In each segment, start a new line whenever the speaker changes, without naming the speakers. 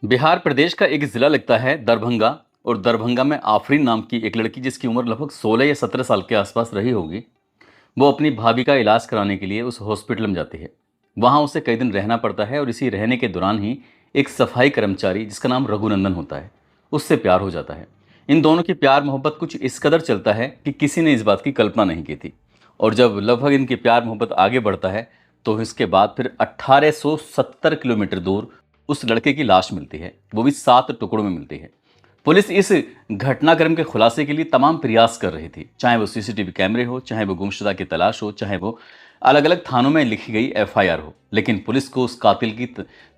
बिहार प्रदेश का एक जिला लगता है दरभंगा। और दरभंगा में आफरीन नाम की एक लड़की, जिसकी उम्र लगभग 16 या 17 साल के आसपास रही होगी, वो अपनी भाभी का इलाज कराने के लिए उस हॉस्पिटल में जाती है। वहाँ उसे कई दिन रहना पड़ता है और इसी रहने के दौरान ही एक सफाई कर्मचारी, जिसका नाम रघुनंदन होता है, उससे प्यार हो जाता है। इन दोनों की प्यार मोहब्बत कुछ इस कदर चलता है कि किसी ने इस बात की कल्पना नहीं की थी। और जब लगभग इनकी प्यार मोहब्बत आगे बढ़ता है, तो इसके बाद फिर 1870 किलोमीटर दूर उस लड़के की लाश मिलती है, वो भी 7 टुकड़ों में मिलती है। पुलिस इस घटनाक्रम के खुलासे के लिए तमाम प्रयास कर रही थी, चाहे वो सीसीटीवी कैमरे हो, चाहे वो गुमशुदा की तलाश हो, चाहे वो अलग अलग थानों में लिखी गई एफआईआर हो। लेकिन पुलिस को उस कातिल की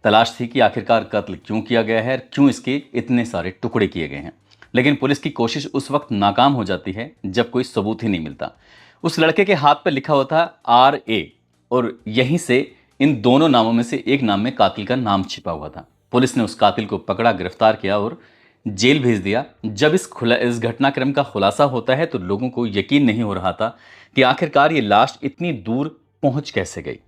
तलाश थी कि आखिरकार कत्ल क्यों किया गया है, क्यों इसके इतने सारे टुकड़े किए गए हैं। लेकिन पुलिस की कोशिश उस वक्त नाकाम हो जाती है जब कोई सबूत ही नहीं मिलता। उस लड़के के हाथ पर लिखा हुआ था RA, और यहीं से इन दोनों नामों में से एक नाम में कातिल का नाम छिपा हुआ था। पुलिस ने उस कातिल को पकड़ा, गिरफ्तार किया और जेल भेज दिया। जब इस घटनाक्रम का खुलासा होता है तो लोगों को यकीन नहीं हो रहा था कि आखिरकार ये लाश इतनी दूर पहुंच कैसे गई।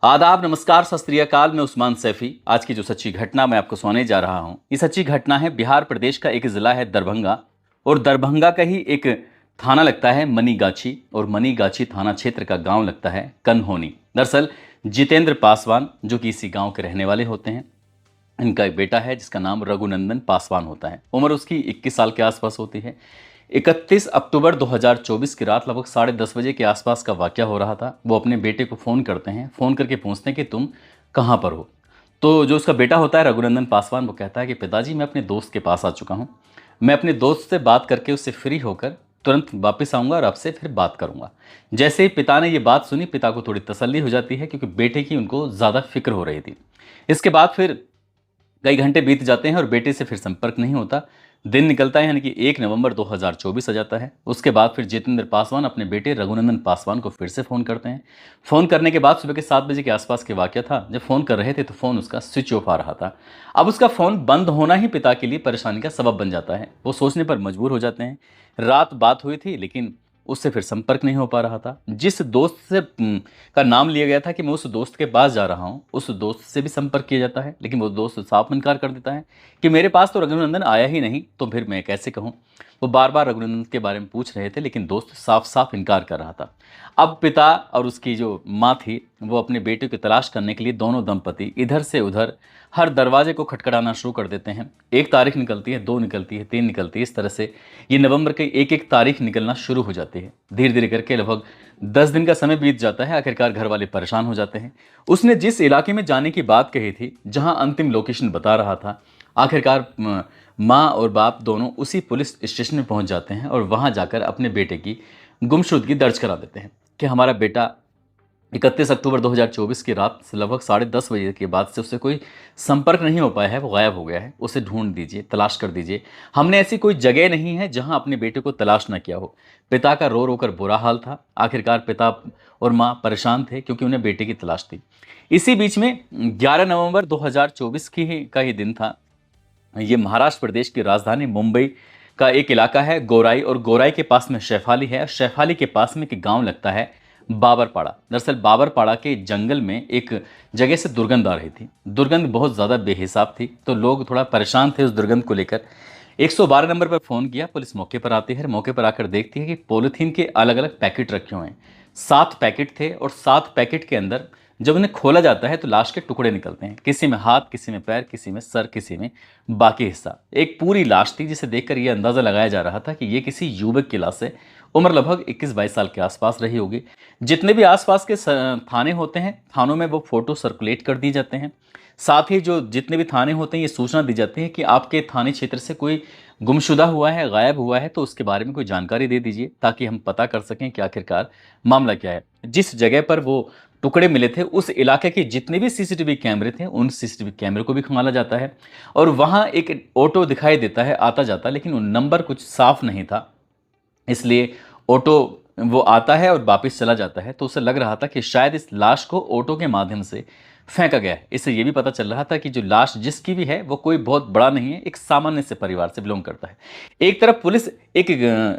आदाब, नमस्कार, सत श्री अकाल। मैं उस्मान सैफी। आज की जो सच्ची घटना मैं आपको सुनाने जा रहा हूं, ये सच्ची घटना है बिहार प्रदेश का एक जिला है दरभंगा, और दरभंगा का ही एक थाना लगता है मनीगाछी, और मनीगाछी थाना क्षेत्र का गांव लगता है कन्होनी। दरअसल जितेंद्र पासवान, जो कि इसी गांव के रहने वाले होते हैं, इनका एक बेटा है जिसका नाम रघुनंदन पासवान होता है। उम्र उसकी 21 साल के आसपास होती है। 31 अक्टूबर 2024 की रात लगभग 10:30 बजे के आसपास का वाकया हो रहा था। वो अपने बेटे को फ़ोन करते हैं, फ़ोन करके पूछते हैं कि तुम कहाँ पर हो। तो जो उसका बेटा होता है रघुनंदन पासवान, वो कहता है कि पिताजी, मैं अपने दोस्त के पास आ चुका हूँ। मैं अपने दोस्त से बात करके उससे फ्री होकर तुरंत वापस आऊँगा और आपसे फिर बात करूँगा। जैसे ही पिता ने ये बात सुनी, पिता को थोड़ी तसल्ली हो जाती है, क्योंकि बेटे की उनको ज़्यादा फिक्र हो रही थी। इसके बाद फिर कई घंटे बीत जाते हैं और बेटे से फिर संपर्क नहीं होता। दिन निकलता है, यानी कि 1 नवंबर 2024 आ जाता है। उसके बाद फिर जितेंद्र पासवान अपने बेटे रघुनंदन पासवान को फिर से फ़ोन करते हैं। फ़ोन करने के बाद सुबह के 7 बजे के आसपास के वाकया था। जब फ़ोन कर रहे थे तो फ़ोन उसका स्विच ऑफ आ रहा था। अब उसका फ़ोन बंद होना ही पिता के लिए परेशानी का सबब बन जाता है। वो सोचने पर मजबूर हो जाते हैं। रात बात हुई थी, लेकिन उससे फिर संपर्क नहीं हो पा रहा था। जिस दोस्त से का नाम लिया गया था कि मैं उस दोस्त के पास जा रहा हूँ, उस दोस्त से भी संपर्क किया जाता है, लेकिन वो दोस्त साफ इनकार कर देता है कि मेरे पास तो रघुनंदन आया ही नहीं, तो फिर मैं कैसे कहूँ। वो बार बार रघुनंदन के बारे में पूछ रहे थे, लेकिन दोस्त साफ साफ इनकार कर रहा था। अब पिता और उसकी जो माँ थी, वो अपने बेटे की तलाश करने के लिए दोनों दंपति इधर से उधर हर दरवाजे को खटखटाना शुरू कर देते हैं। एक तारीख निकलती है, दो निकलती है, तीन निकलती है, इस तरह से ये नवंबर की एक एक तारीख निकलना शुरू हो जाती है। धीरे धीरे करके लगभग 10 दिन का समय बीत जाता है। आखिरकार घर वाले परेशान हो जाते हैं। उसने जिस इलाके में जाने की बात कही थी, जहां अंतिम लोकेशन बता रहा था, आखिरकार माँ और बाप दोनों उसी पुलिस स्टेशन में पहुंच जाते हैं और वहां जाकर अपने बेटे की गुमशुदगी दर्ज करा देते हैं कि हमारा बेटा 31 अक्टूबर 2024 की रात से लगभग 10:30 बजे के बाद से उससे कोई संपर्क नहीं हो पाया है, वो गायब हो गया है। उसे ढूंढ दीजिए, तलाश कर दीजिए। हमने ऐसी कोई जगह नहीं है जहां अपने बेटे को तलाश ना किया हो। पिता का रो रो कर बुरा हाल था। आखिरकार पिता और माँ परेशान थे, क्योंकि उन्हें बेटे की तलाश थी। इसी बीच में 11 नवंबर 2024 का ही दिन था। ये महाराष्ट्र प्रदेश की राजधानी मुंबई का एक इलाका है गोराई, और गोराई के पास में शैफाली है। शैफाली के पास में एक गांव लगता है बाबरपाड़ा। दरअसल बाबरपाड़ा के जंगल में एक जगह से दुर्गंध आ रही थी। दुर्गंध बहुत ज़्यादा बेहिसाब थी, तो लोग थोड़ा परेशान थे उस दुर्गंध को लेकर। 112 नंबर पर फ़ोन किया। पुलिस मौके पर आती है। मौके पर आकर देखती है कि पॉलीथीन के अलग अलग पैकेट रखे हुए हैं। 7 पैकेट थे, और 7 पैकेट के अंदर जब उन्हें खोला जाता है तो लाश के टुकड़े निकलते हैं। किसी में हाथ, किसी में पैर, किसी में सर, किसी में बाकी हिस्सा। एक पूरी लाश थी, जिसे देखकर यह अंदाज़ा लगाया जा रहा था कि ये किसी युवक की लाश है। उम्र लगभग 21-22 साल के आसपास रही होगी। जितने भी आसपास के थाने होते हैं, थानों में वो फोटो सर्कुलेट कर दी जाते हैं। साथ ही जो जितने भी थाने होते हैं, ये सूचना दी जाती है कि आपके थाने क्षेत्र से कोई गुमशुदा हुआ है, गायब हुआ है, तो उसके बारे में कोई जानकारी दे दीजिए, ताकि हम पता कर सकें कि आखिरकार मामला क्या है। जिस जगह पर वो टुकड़े मिले थे, उस इलाके के जितने भी सीसीटीवी कैमरे थे, उन सीसीटीवी कैमरे को भी खंगाला जाता है। और वहाँ एक ऑटो दिखाई देता है आता जाता, लेकिन वो नंबर कुछ साफ नहीं था, इसलिए ऑटो वो आता है और वापस चला जाता है। तो उसे लग रहा था कि शायद इस लाश को ऑटो के माध्यम से फेंका गया है। इससे ये भी पता चल रहा था कि जो लाश जिसकी भी है, वो कोई बहुत बड़ा नहीं है, एक सामान्य से परिवार से बिलोंग करता है। एक तरफ पुलिस एक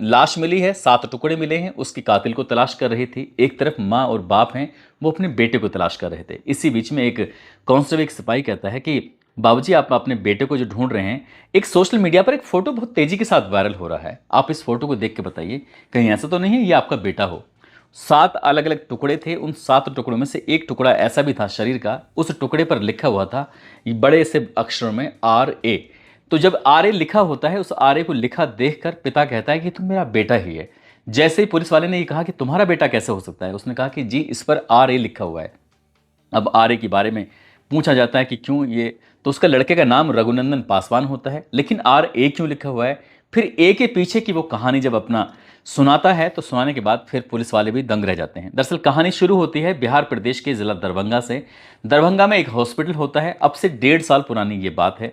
लाश मिली है, 7 टुकड़े मिले हैं, उसकी कातिल को तलाश कर रही थी। एक तरफ माँ और बाप हैं, वो अपने बेटे को तलाश कर रहे थे। इसी बीच में एक कांस्टेबल, एक सिपाही कहता है कि बाबूजी, आप अपने बेटे को जो ढूंढ रहे हैं, एक सोशल मीडिया पर एक फोटो बहुत तेजी के साथ वायरल हो रहा है। आप इस फोटो को देख के बताइए, कहीं ऐसा तो नहीं है ये आपका बेटा हो। 7 अलग अलग टुकड़े थे, उन 7 टुकड़ों में से एक टुकड़ा ऐसा भी था शरीर का, उस टुकड़े पर लिखा हुआ था ये बड़े से अक्षरों में RA। तो जब RA लिखा होता है, उस RA को लिखा देखकर पिता कहता है कि तुम मेरा बेटा ही है। जैसे ही पुलिस वाले ने ये कहा कि तुम्हारा बेटा कैसे हो सकता है, उसने कहा कि जी इस पर RA लिखा हुआ है। अब आर्य के बारे में पूछा जाता है कि क्यों ये, तो उसका लड़के का नाम रघुनंदन पासवान होता है, लेकिन RA क्यों लिखा हुआ है। फिर ए के पीछे की वो कहानी जब अपना सुनाता है तो सुनाने के बाद फिर पुलिस वाले भी दंग रह जाते हैं। दरअसल कहानी शुरू होती है बिहार प्रदेश के जिला दरभंगा से। दरभंगा में एक हॉस्पिटल होता है, अब से 1.5 साल पुरानी ये बात है।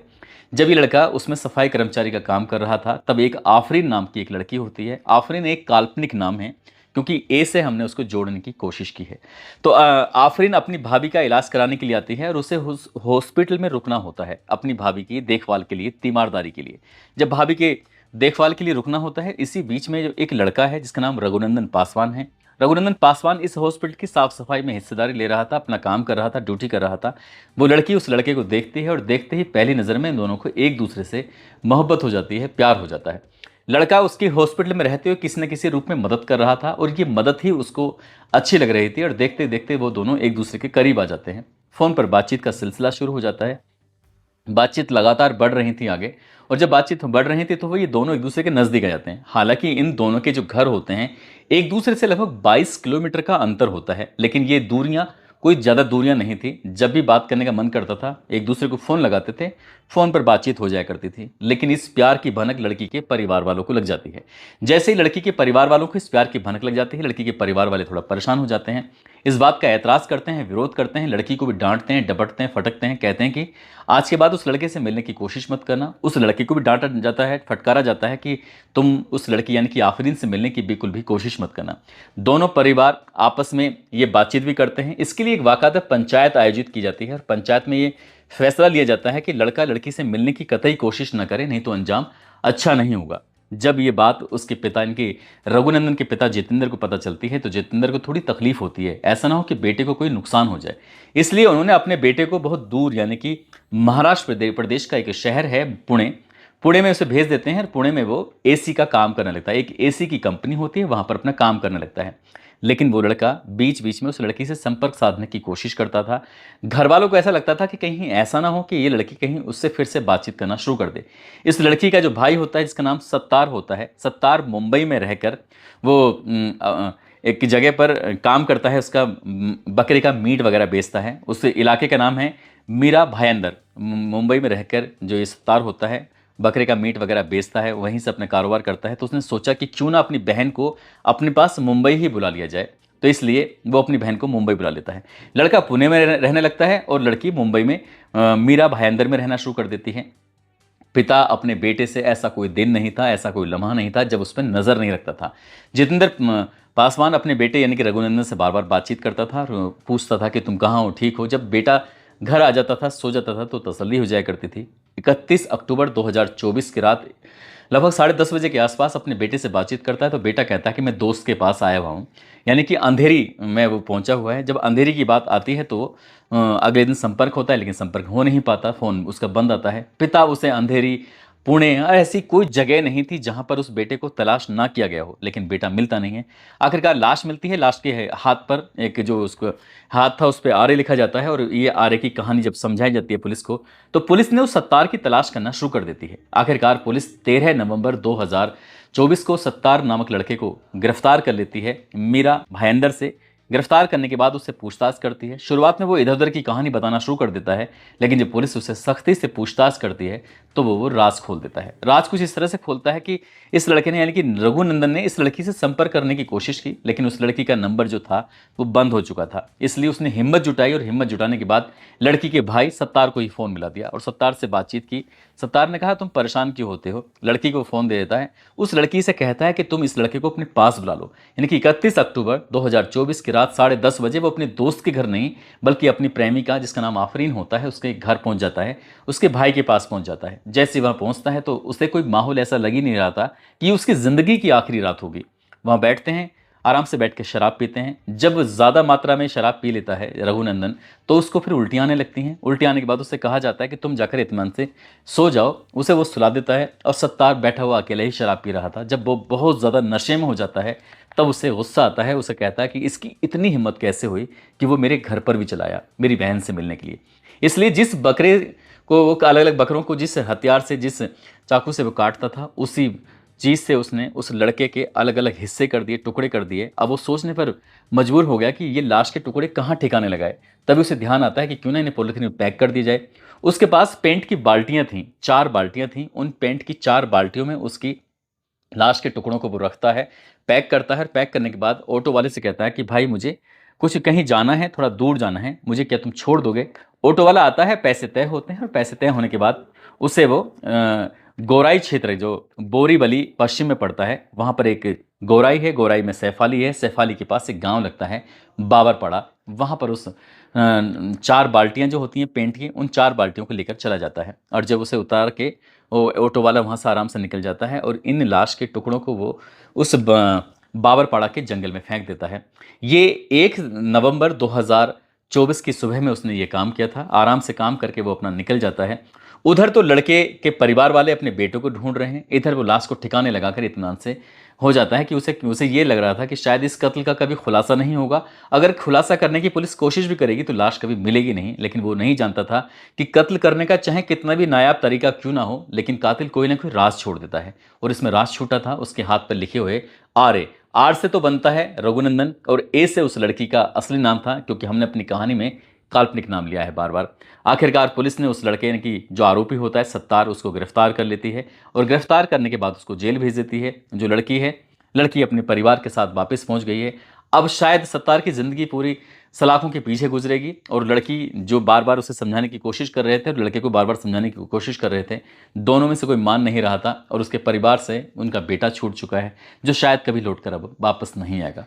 जब ये लड़का उसमें सफाई कर्मचारी का काम कर रहा था, तब एक आफरीन नाम की एक लड़की होती है। आफरीन एक काल्पनिक नाम है, क्योंकि ए से हमने उसको जोड़ने की कोशिश की है। तो आफरीन अपनी भाभी का इलाज कराने के लिए आती है और उसे उस हॉस्पिटल में रुकना होता है अपनी भाभी की देखभाल के लिए, तीमारदारी के लिए। जब भाभी के देखभाल के लिए रुकना होता है, इसी बीच में जो एक लड़का है जिसका नाम रघुनंदन पासवान है, रघुनंदन पासवान इस हॉस्पिटल की साफ सफाई में हिस्सेदारी ले रहा था, अपना काम कर रहा था, ड्यूटी कर रहा था। वो लड़की उस लड़के को देखती है और देखते ही पहली नज़र में इन दोनों को एक दूसरे से मोहब्बत हो जाती है, प्यार हो जाता है। लड़का उसके हॉस्पिटल में रहते हुए किसी न किसी रूप में मदद कर रहा था और ये मदद ही उसको अच्छी लग रही थी, और देखते देखते वो दोनों एक दूसरे के करीब आ जाते हैं। फ़ोन पर बातचीत का सिलसिला शुरू हो जाता है। बातचीत लगातार बढ़ रही थी आगे, और जब बातचीत बढ़ रही थी तो वो ये दोनों एक दूसरे के नज़दीक आ जाते हैं। हालांकि इन दोनों के जो घर होते हैं एक दूसरे से लगभग 22 किलोमीटर का अंतर होता है, लेकिन ये दूरियां कोई ज़्यादा दूरियां नहीं थी। जब भी बात करने का मन करता था एक दूसरे को फ़ोन लगाते थे, फ़ोन पर बातचीत हो जाया करती थी। लेकिन इस प्यार की भनक लड़की के परिवार वालों को लग जाती है। जैसे ही लड़की के परिवार वालों को इस प्यार की भनक लग जाती है, लड़की के परिवार वाले थोड़ा परेशान हो जाते हैं, इस बात का ऐतराज़ करते हैं, विरोध करते हैं, लड़की को भी डांटते हैं, डपटते हैं, फटकते हैं, कहते हैं कि आज के बाद उस लड़के से मिलने की कोशिश मत करना। उस लड़के को भी डांटा जाता है, फटकारा जाता है कि तुम उस लड़की यानी कि आफरीन से मिलने की बिल्कुल भी कोशिश मत करना। दोनों परिवार आपस में ये बातचीत भी करते हैं। इसके लिए एक बाकायदा पंचायत आयोजित की जाती है और पंचायत में ये फैसला लिया जाता है कि लड़का लड़की से मिलने की कतई कोशिश न करे, नहीं तो अंजाम अच्छा नहीं होगा। जब ये बात उसके पिता इनके रघुनंदन के पिता जितेंद्र को पता चलती है तो जितेंद्र को थोड़ी तकलीफ होती है, ऐसा ना हो कि बेटे को कोई नुकसान हो जाए। इसलिए उन्होंने अपने बेटे को बहुत दूर यानी कि महाराष्ट्र प्रदेश का एक शहर है पुणे, पुणे में उसे भेज देते हैं और पुणे में वो एसी का काम करने लगता है। एक एसी की कंपनी होती है, वहाँ पर अपना काम करने लगता है। लेकिन वो लड़का बीच बीच में उस लड़की से संपर्क साधने की कोशिश करता था। घर वालों को ऐसा लगता था कि कहीं ऐसा ना हो कि ये लड़की कहीं उससे फिर से बातचीत करना शुरू कर दे। इस लड़की का जो भाई होता है जिसका नाम सत्तार होता है, सत्तार मुंबई में रहकर वो एक जगह पर काम करता है, उसका बकरे का मीट वगैरह बेचता है। उस इलाके का नाम है मीरा भायंदर। मुंबई में रहकर जो ये सत्तार होता है बकरे का मीट वगैरह बेचता है, वहीं से अपने कारोबार करता है। तो उसने सोचा कि क्यों ना अपनी बहन को अपने पास मुंबई ही बुला लिया जाए, तो इसलिए वो अपनी बहन को मुंबई बुला लेता है। लड़का पुणे में रहने लगता है और लड़की मुंबई में मीरा भायंदर में रहना शुरू कर देती है। पिता अपने बेटे से ऐसा कोई दिन नहीं था, ऐसा कोई लम्हा नहीं था जब उस पर नज़र नहीं रखता था। जितेंद्र पासवान अपने बेटे यानी कि रघुनंदन से बार बार बातचीत करता था और पूछता था कि तुम कहाँ हो, ठीक हो। जब बेटा घर आ जाता था, सो जाता था, तो तसल्ली हो जाया करती थी। 31 अक्टूबर 2024 की रात लगभग 10:30 बजे के आसपास अपने बेटे से बातचीत करता है तो बेटा कहता है कि मैं दोस्त के पास आया हुआ हूँ, यानी कि अंधेरी में वो पहुंचा हुआ है। जब अंधेरी की बात आती है तो अगले दिन संपर्क होता है, लेकिन संपर्क हो नहीं पाता, फ़ोन उसका बंद आता है। पिता उसे अंधेरी, पुणे, ऐसी कोई जगह नहीं थी जहां पर उस बेटे को तलाश ना किया गया हो, लेकिन बेटा मिलता नहीं है। आखिरकार लाश मिलती है। लाश के हाथ पर एक जो उसको हाथ था उस पर आर्य लिखा जाता है, और ये आर्य की कहानी जब समझाई जाती है पुलिस को, तो पुलिस ने उस सत्तार की तलाश करना शुरू कर देती है। आखिरकार पुलिस 13 नवंबर 2024 को सत्तार नामक लड़के को गिरफ्तार कर लेती है। मीरा भायंदर से गिरफ्तार करने के बाद उससे पूछताछ करती है। शुरुआत में वो इधर उधर की कहानी बताना शुरू कर देता है, लेकिन जब पुलिस उससे सख्ती से पूछताछ करती है तो वो राज खोल देता है। राज कुछ इस तरह से खोलता है कि इस लड़के ने यानी कि रघुनंदन ने इस लड़की से संपर्क करने की कोशिश की, लेकिन उस लड़की का नंबर जो था वो बंद हो चुका था। इसलिए उसने हिम्मत जुटाई और हिम्मत जुटाने के बाद लड़की के भाई सत्तार को ही फ़ोन मिला दिया और सत्तार से बातचीत की। सत्तार ने कहा तुम परेशान क्यों होते हो। लड़की को फ़ोन दे देता है। उस लड़की से कहता है कि तुम इस लड़के को अपने पास बुला लो। यानी कि 31 अक्टूबर 2024 की रात 10:30 बजे वो अपने दोस्त के घर नहीं बल्कि अपनी प्रेमिका जिसका नाम आफरीन होता है उसके घर पहुंच जाता है, उसके भाई के पास पहुंच जाता है। जैसे वहाँ पहुंचता है तो उसे कोई माहौल ऐसा लग ही नहीं रहा था कि उसकी ज़िंदगी की आखिरी रात होगी। वहाँ बैठते हैं, आराम से बैठ के शराब पीते हैं। जब ज़्यादा मात्रा में शराब पी लेता है रघुनंदन, तो उसको फिर उल्टियाँ आने लगती हैं। उल्टी आने के बाद उससे कहा जाता है कि तुम जाकर इत्मीनान से सो जाओ। उसे वो सुला देता है और सत्तार बैठा हुआ अकेले ही शराब पी रहा था। जब वो बहुत ज़्यादा नशे में हो जाता है तब उसे गुस्सा आता है। उसे कहता है कि इसकी इतनी हिम्मत कैसे हुई कि वो मेरे घर पर भी चला आया मेरी बहन से मिलने के लिए। इसलिए जिस बकरे को, वो अलग अलग बकरों को जिस हथियार से, जिस चाकू से वो काटता था, उसी चीज़ से उसने उस लड़के के अलग अलग हिस्से कर दिए, टुकड़े कर दिए। अब वो सोचने पर मजबूर हो गया कि ये लाश के टुकड़े कहाँ ठिकाने लगाए। तभी उसे ध्यान आता है कि क्यों ना इन्हें पॉलिथीन में पैक कर दिया जाए। उसके पास पेंट की बाल्टियां थीं, 4 बाल्टियां थीं। उन पेंट की 4 बाल्टियों में उसकी लाश के टुकड़ों को वो रखता है, पैक करता है। पैक करने के बाद ऑटो वाले से कहता है कि भाई मुझे कुछ कहीं जाना है, थोड़ा दूर जाना है, मुझे क्या तुम छोड़ दोगे? ऑटो वाला आता है, पैसे तय होते हैं और पैसे तय होने के बाद उसे वो गोराई क्षेत्र, जो बोरीवली पश्चिम में पड़ता है, वहाँ पर एक गोराई है। गोराई में सैफाली है। सैफाली के पास एक गांव लगता है बाबरपाड़ा। वहाँ पर उस 4 बाल्टियाँ जो होती हैं पेंट की, उन 4 बाल्टियों को लेकर चला जाता है। और जब उसे उतार के वो ऑटो वाला वहाँ से आराम से निकल जाता है और इन लाश के टुकड़ों को वो उस बाबरपाड़ा के जंगल में फेंक देता है। ये 1 नवंबर 2024 की सुबह में उसने ये काम किया था। आराम से काम करके वो अपना निकल जाता है। उधर तो लड़के के परिवार वाले अपने बेटों को ढूंढ रहे हैं, इधर वो लाश को ठिकाने लगाकर इत्मीनान से हो जाता है कि उसे ये लग रहा था कि शायद इस कत्ल का कभी खुलासा नहीं होगा। अगर खुलासा करने की पुलिस कोशिश भी करेगी तो लाश कभी मिलेगी नहीं। लेकिन वो नहीं जानता था कि कत्ल करने का चाहे कितना भी नायाब तरीका क्यों ना हो, लेकिन कातिल कोई ना कोई राज छोड़ देता है। और इसमें राज छूटा था उसके हाथ पर लिखे हुए आर। आर से तो बनता है रघुनंदन और ए से उस लड़की का असली नाम था, क्योंकि हमने अपनी कहानी में काल्पनिक नाम लिया है बार बार। आखिरकार पुलिस ने उस लड़के की, जो आरोपी होता है सत्तार, उसको गिरफ्तार कर लेती है और गिरफ्तार करने के बाद उसको जेल भेज देती है। जो लड़की है, लड़की अपने परिवार के साथ वापस पहुंच गई है। अब शायद सत्तार की ज़िंदगी पूरी सलाखों के पीछे गुजरेगी। और लड़की जो बार बार उसे समझाने की कोशिश कर रहे थे और लड़के को बार बार समझाने की कोशिश कर रहे थे, दोनों में से कोई मान नहीं रहा था। और उसके परिवार से उनका बेटा छूट चुका है, जो शायद कभी लौट कर अब वापस नहीं आएगा।